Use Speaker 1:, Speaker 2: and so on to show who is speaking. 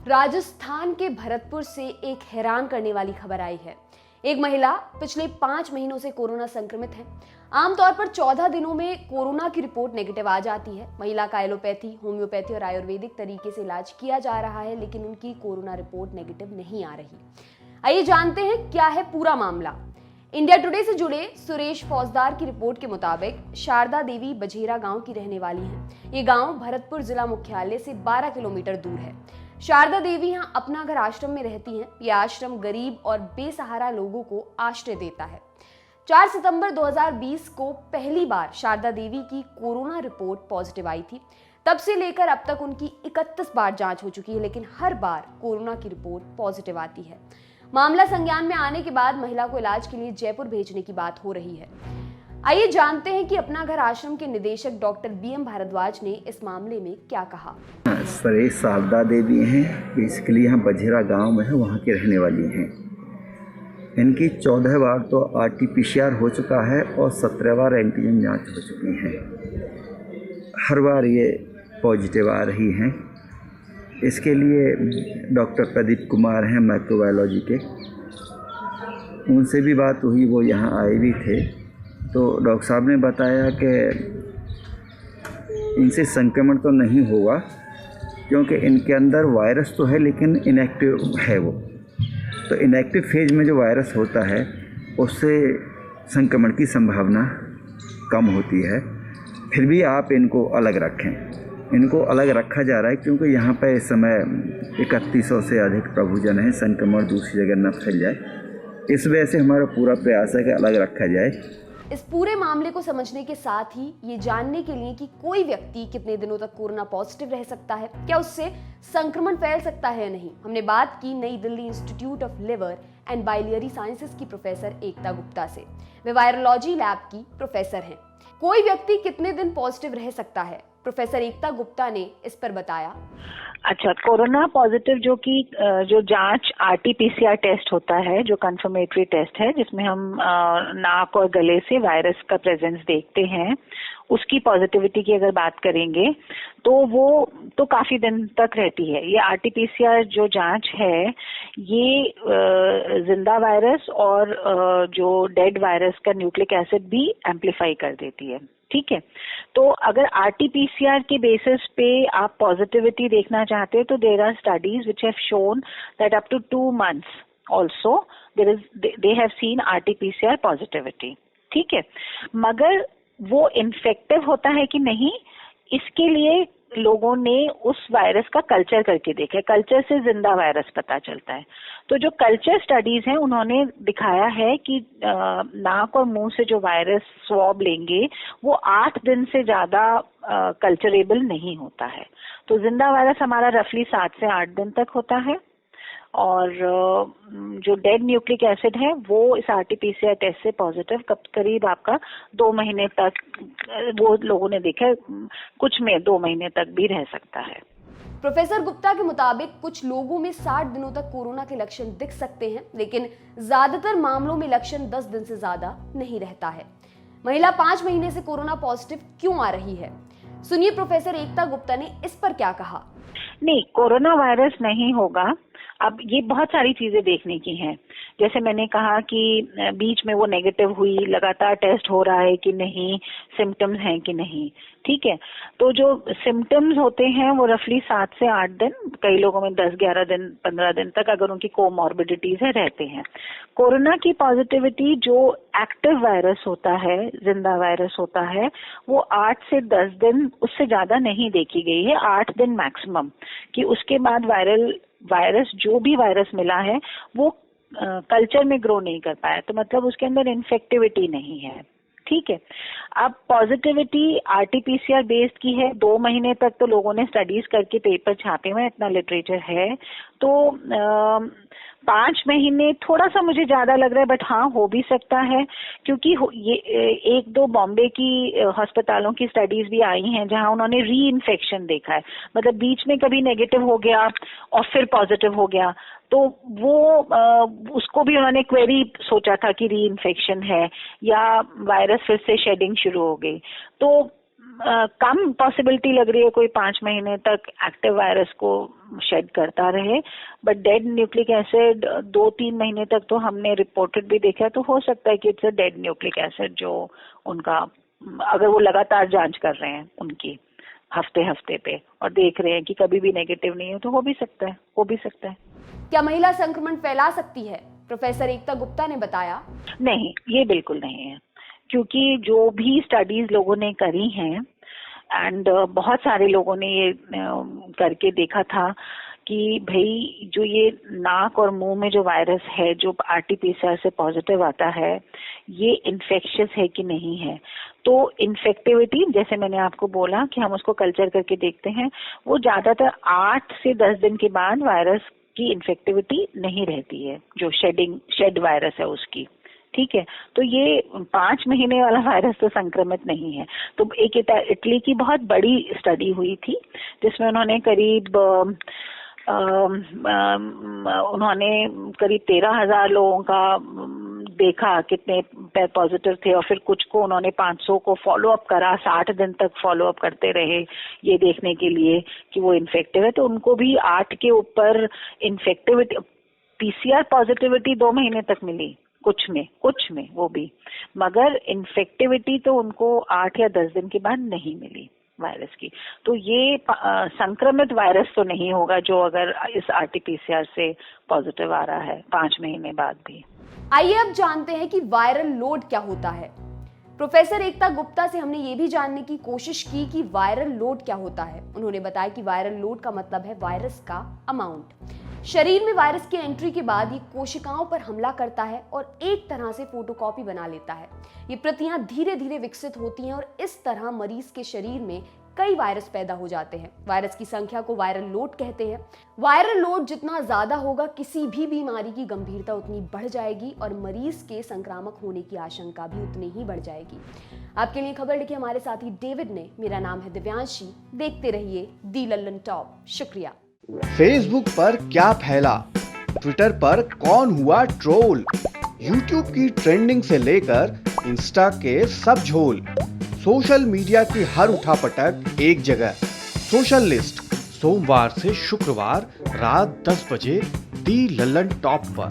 Speaker 1: राजस्थान के भरतपुर से एक हैरान करने वाली खबर आई है। एक महिला पिछले 5 महीनों से कोरोना संक्रमित है। आमतौर पर 14 दिनों में कोरोना की रिपोर्ट नेगेटिव आ जाती है। महिला का एलोपैथी, होम्योपैथी और आयुर्वेदिक तरीके से इलाज किया जा रहा है, लेकिन उनकी कोरोना रिपोर्ट नेगेटिव नहीं आ रही। आइए जानते हैं क्या है पूरा मामला। इंडिया टुडे से जुड़े सुरेश फौजदार की रिपोर्ट के मुताबिक शारदा देवी बझेरा गांव की रहने वाली हैं। ये गांव भरतपुर जिला मुख्यालय से 12 किलोमीटर दूर है। शारदा देवी यहाँ अपना घर आश्रम में रहती हैं। यह आश्रम गरीब और बेसहारा लोगों को आश्रय देता है। 4 सितंबर 2020 को पहली बार शारदा देवी की कोरोना रिपोर्ट पॉजिटिव आई थी। तब से लेकर अब तक उनकी 31 बार जांच हो चुकी है, लेकिन हर बार कोरोना की रिपोर्ट पॉजिटिव आती है। मामला संज्ञान में आने के बाद महिला को इलाज के लिए जयपुर भेजने की बात हो रही है। आइए जानते हैं कि अपना घर आश्रम के निदेशक डॉक्टर BM भारद्वाज ने इस मामले में क्या कहा।
Speaker 2: सुरेश शारदा देवी हैं, बेसिकली यहाँ बझेरा गांव में है, वहाँ की रहने वाली हैं। इनकी 14 बार तो RT-PCR हो चुका है और 17 बार एंटीजन जांच हो चुकी हैं। हर बार ये पॉजिटिव आ रही हैं। इसके लिए डॉक्टर प्रदीप कुमार हैं माइक्रोबायोलॉजी के, उनसे भी बात हुई, वो यहाँ आए भी थे। तो डॉक्टर साहब ने बताया कि इनसे संक्रमण तो नहीं होगा, क्योंकि इनके अंदर वायरस तो है लेकिन इनएक्टिव है वो। तो इनएक्टिव फेज में जो वायरस होता है उससे संक्रमण की संभावना कम होती है। फिर भी आप इनको अलग रखें। इनको अलग रखा जा रहा है क्योंकि यहाँ पर इस समय 3100 से अधिक प्रभुजन हैं। संक्रमण दूसरी जगह न फैल जाए, इस वजह से हमारा पूरा प्रयास है कि अलग रखा जाए।
Speaker 1: इस पूरे मामले को समझने के साथ ही ये जानने के लिए कि कोई व्यक्ति कितने दिनों तक कोरोना पॉजिटिव रह सकता है, क्या उससे संक्रमण फैल सकता है या नहीं, हमने बात की New Delhi institute of liver and biliary sciences की प्रोफेसर एकता गुप्ता से। वे वायरोलॉजी लैब की प्रोफेसर हैं। कोई व्यक्ति कितने दिन पॉजिटिव रह सकता है, प्रोफेसर एकता गुप्ता ने इस पर बताया।
Speaker 3: अच्छा, कोरोना पॉजिटिव जो जांच RT-PCR टेस्ट होता है, जो कंफर्मेटरी टेस्ट है, जिसमें हम नाक और गले से वायरस का प्रेजेंस देखते हैं, उसकी पॉजिटिविटी की अगर बात करेंगे तो वो तो काफी दिन तक रहती है। ये RT-PCR जो जांच है, ये जिंदा वायरस और जो डेड वायरस का न्यूक्लिक एसिड भी एम्पलीफाई कर देती है। ठीक है, तो अगर RT-PCR के बेसिस पे आप पॉजिटिविटी देखना चाहते हो तो there are studies which have shown that up to 2 months also they have seen RT-PCR positivity. ठीक है, मगर वो इन्फेक्टिव होता है कि नहीं, इसके लिए लोगों ने उस वायरस का कल्चर करके देखा है। कल्चर से जिंदा वायरस पता चलता है। तो जो कल्चर स्टडीज हैं, उन्होंने दिखाया है कि नाक और मुंह से जो वायरस स्वॉब लेंगे वो 8 दिन से ज्यादा कल्चरेबल नहीं होता है। तो जिंदा वायरस हमारा रफली 7 से 8 दिन तक होता है, और जो डेड न्यूक्लिक एसिड है वो इस RT-PCR टेस्ट से पॉजिटिव करीब आपका 2 महीने तक, वो लोगों ने देखा कुछ में 2 महीने तक भी रह सकता है।
Speaker 1: प्रोफेसर गुप्ता के मुताबिक कुछ लोगों में 60 दिनों तक कोरोना के लक्षण दिख सकते हैं, लेकिन ज्यादातर मामलों में लक्षण 10 दिन से ज्यादा नहीं रहता है। महिला 5 महीने से कोरोना पॉजिटिव क्यों आ रही है, सुनिए प्रोफेसर एकता गुप्ता ने इस पर क्या कहा।
Speaker 3: नहीं, कोरोना वायरस नहीं होगा। अब ये बहुत सारी चीजें देखने की हैं। जैसे मैंने कहा कि बीच में वो नेगेटिव हुई, लगातार टेस्ट हो रहा है कि नहीं, सिम्टम्स हैं कि नहीं। ठीक है, तो जो सिम्टम्स होते हैं वो रफली 7 से 8 दिन, कई लोगों में 10, 11 दिन, 15 दिन तक, अगर उनकी कोमॉर्बिडिटीज है, रहते हैं। कोरोना की पॉजिटिविटी जो एक्टिव वायरस होता है, जिंदा वायरस होता है, वो 8 से 10 दिन, उससे ज्यादा नहीं देखी गई है, 8 दिन मैक्सिमम, कि उसके बाद वायरस जो भी वायरस मिला है वो कल्चर में ग्रो नहीं कर पाया, तो मतलब उसके अंदर इन्फेक्टिविटी नहीं है। ठीक है, अब पॉजिटिविटी RT-PCR बेस्ड की है। 2 महीने तक तो लोगों ने स्टडीज करके पेपर छापे हुए, इतना लिटरेचर है। तो 5 महीने थोड़ा सा मुझे ज्यादा लग रहा है, बट हाँ, हो भी सकता है, क्योंकि ये 1-2 बॉम्बे की अस्पतालों की स्टडीज भी आई हैं जहां उन्होंने री इन्फेक्शन देखा है, मतलब बीच में कभी नेगेटिव हो गया और फिर पॉजिटिव हो गया, तो वो उसको भी उन्होंने क्वेरी सोचा था कि री इन्फेक्शन है या वायरस फिर से शेडिंग शुरू हो गई। तो कम पॉसिबिलिटी लग रही है कोई 5 महीने तक एक्टिव वायरस को शेड करता रहे, बट डेड न्यूक्लिक एसिड 2-3 महीने तक तो हमने रिपोर्टेड भी देखा है, तो हो सकता है कि it's a dead nucleic acid जो उनका, अगर वो लगातार जांच कर रहे हैं उनकी हफ्ते पे और देख रहे हैं कि कभी भी नेगेटिव नहीं है, तो हो भी सकता है।
Speaker 1: क्या महिला संक्रमण फैला सकती है? प्रोफेसर एकता गुप्ता ने बताया,
Speaker 3: नहीं, ये बिल्कुल नहीं है, क्योंकि जो भी स्टडीज लोगों ने करी हैं एंड बहुत सारे लोगों ने ये करके देखा था कि भाई जो ये नाक और मुंह में जो वायरस है जो आरटीपीसीआर से पॉजिटिव आता है, ये इन्फेक्शियस है कि नहीं है। तो इन्फेक्टिविटी, जैसे मैंने आपको बोला कि हम उसको कल्चर करके देखते हैं, वो ज्यादातर 8 से 10 दिन के बाद वायरस की इन्फेक्टिविटी नहीं रहती है, जो शेड वायरस है उसकी। ठीक है, तो ये 5 महीने वाला वायरस तो संक्रमित नहीं है। तो एक इटली की बहुत बड़ी स्टडी हुई थी जिसमें उन्होंने करीब 13,000 लोगों का देखा कितने पॉजिटिव थे, और फिर कुछ को उन्होंने 500 को फॉलो अप करा, 60 दिन तक फॉलो अप करते रहे ये देखने के लिए कि वो इन्फेक्टिव है। तो उनको भी 8 के ऊपर इन्फेक्टिविटी, पीसीआर पॉजिटिविटी 2 महीने तक मिली कुछ में वो भी, मगर इन्फेक्टिविटी तो उनको 8 या 10 दिन के बाद नहीं मिली वायरस की। तो ये संक्रमित वायरस तो नहीं होगा जो अगर इस आरटीपीसीआर से पॉजिटिव आ रहा है 5 महीने बाद भी।
Speaker 1: आइए अब जानते हैं कि वायरल लोड क्या होता है। प्रोफेसर एकता गुप्ता से हमने ये भी जानने की कोशिश की कि वायरल लोड क्या होता है। उन्होंने बताया कि वायरल लोड का मतलब है वायरस का अमाउंट। शरीर में वायरस की एंट्री के बाद ये कोशिकाओं पर हमला करता है और एक तरह से फोटोकॉपी बना लेता है। ये प्रतियां धीरे धीरे विकसित होती हैं और इस तरह मरीज के शरीर में कई वायरस पैदा हो जाते हैं। वायरस की संख्या को वायरल लोड कहते हैं। वायरल लोड जितना ज्यादा होगा, किसी भी बीमारी की गंभीरता उतनी बढ़ जाएगी और मरीज के संक्रामक होने की आशंका भी उतनी ही बढ़ जाएगी। आपके लिए खबर लिखी हमारे साथी डेविड ने। मेरा नाम है दिव्यांशी। देखते रहिए दी लल्लन टॉप। शुक्रिया।
Speaker 4: फेसबुक पर क्या फैला, ट्विटर पर कौन हुआ ट्रोल, यूट्यूब की ट्रेंडिंग से लेकर इंस्टा के सब झोल, सोशल मीडिया की हर उठापटक एक जगह। सोशल लिस्ट सोमवार से शुक्रवार रात 10 बजे दी लल्लन टॉप पर।